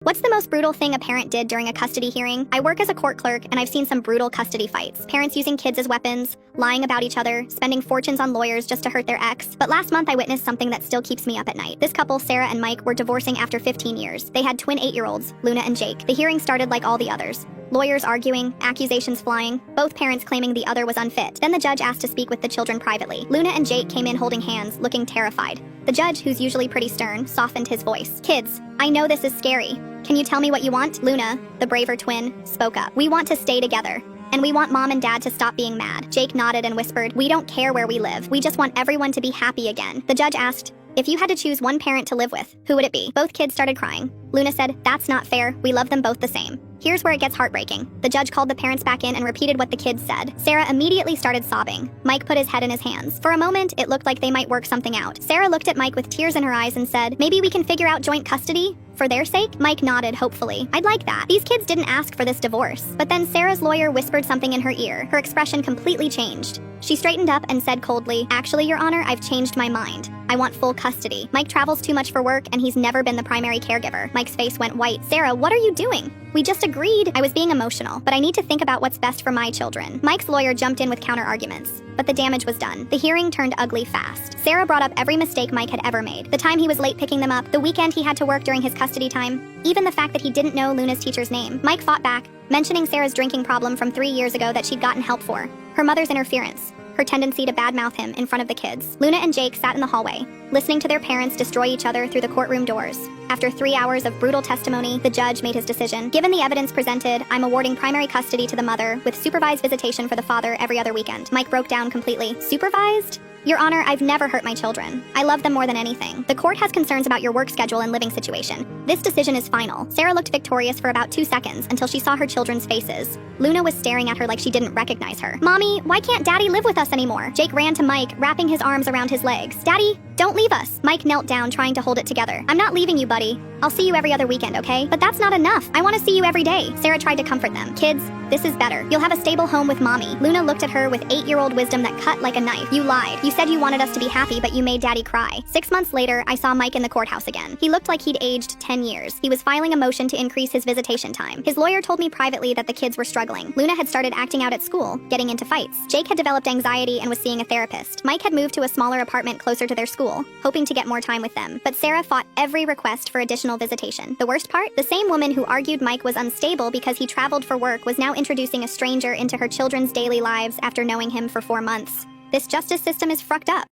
What's the most brutal thing a parent did during a custody hearing? I work as a court clerk, and I've seen some brutal custody fights. Parents using kids as weapons, lying about each other, spending fortunes on lawyers just to hurt their ex. But last month I witnessed something that still keeps me up at night. This couple, Sarah and Mike, were divorcing after 15 years. They had twin 8-year-olds, Luna and Jake. The hearing started like all the others. Lawyers arguing, accusations flying, both parents claiming the other was unfit. Then the judge asked to speak with the children privately. Luna and Jake came in holding hands, looking terrified. The judge, who's usually pretty stern, softened his voice. "Kids, I know this is scary. Can you tell me what you want?" Luna, the braver twin, spoke up. "We want to stay together. And we want Mom and Dad to stop being mad." Jake nodded and whispered, "We don't care where we live. We just want everyone to be happy again." The judge asked, "If you had to choose one parent to live with, who would it be?" Both kids started crying. Luna said, "That's not fair. We love them both the same." Here's where it gets heartbreaking. The judge called the parents back in and repeated what the kids said. Sarah immediately started sobbing. Mike put his head in his hands. For a moment, it looked like they might work something out. Sarah looked at Mike with tears in her eyes and said, "Maybe we can figure out joint custody? For their sake?" Mike nodded hopefully. "I'd like that. These kids didn't ask for this divorce." But then Sarah's lawyer whispered something in her ear. Her expression completely changed. She straightened up and said coldly, "Actually, Your Honor, I've changed my mind. I want full custody. Mike travels too much for work and he's never been the primary caregiver." Mike's face went white. "Sarah, what are you doing? We just agreed." "I was being emotional, but I need to think about what's best for my children." Mike's lawyer jumped in with counter-arguments, but the damage was done. The hearing turned ugly fast. Sarah brought up every mistake Mike had ever made. The time he was late picking them up, the weekend he had to work during his custody time, even the fact that he didn't know Luna's teacher's name. Mike fought back, mentioning Sarah's drinking problem from 3 years ago that she'd gotten help for, her mother's interference, her tendency to badmouth him in front of the kids. Luna and Jake sat in the hallway, listening to their parents destroy each other through the courtroom doors. After 3 hours of brutal testimony, the judge made his decision. "Given the evidence presented, I'm awarding primary custody to the mother, with supervised visitation for the father every other weekend." Mike broke down completely. "Supervised? Your Honor, I've never hurt my children. I love them more than anything. The court has concerns about your work schedule and living situation. This decision is final." Sarah looked victorious for about 2 seconds until she saw her children's faces. Luna was staring at her like she didn't recognize her. "Mommy, why can't Daddy live with us anymore?" Jake ran to Mike, wrapping his arms around his legs. "Daddy, don't leave us." Mike knelt down, trying to hold it together. "I'm not leaving you, buddy. I'll see you every other weekend, okay? But that's not enough. I want to see you every day." Sarah tried to comfort them. "Kids, this is better. You'll have a stable home with Mommy." Luna looked at her with 8-year-old wisdom that cut like a knife. "You lied. You said you wanted us to be happy, but you made Daddy cry." 6 months later, I saw Mike in the courthouse again. He looked like he'd aged 10 years. He was filing a motion to increase his visitation time. His lawyer told me privately that the kids were struggling. Luna had started acting out at school, getting into fights. Jake had developed anxiety and was seeing a therapist. Mike had moved to a smaller apartment closer to their school, hoping to get more time with them. But Sarah fought every request for additional visitation. The worst part? The same woman who argued Mike was unstable because he traveled for work was now introducing a stranger into her children's daily lives after knowing him for 4 months. This justice system is fucked up.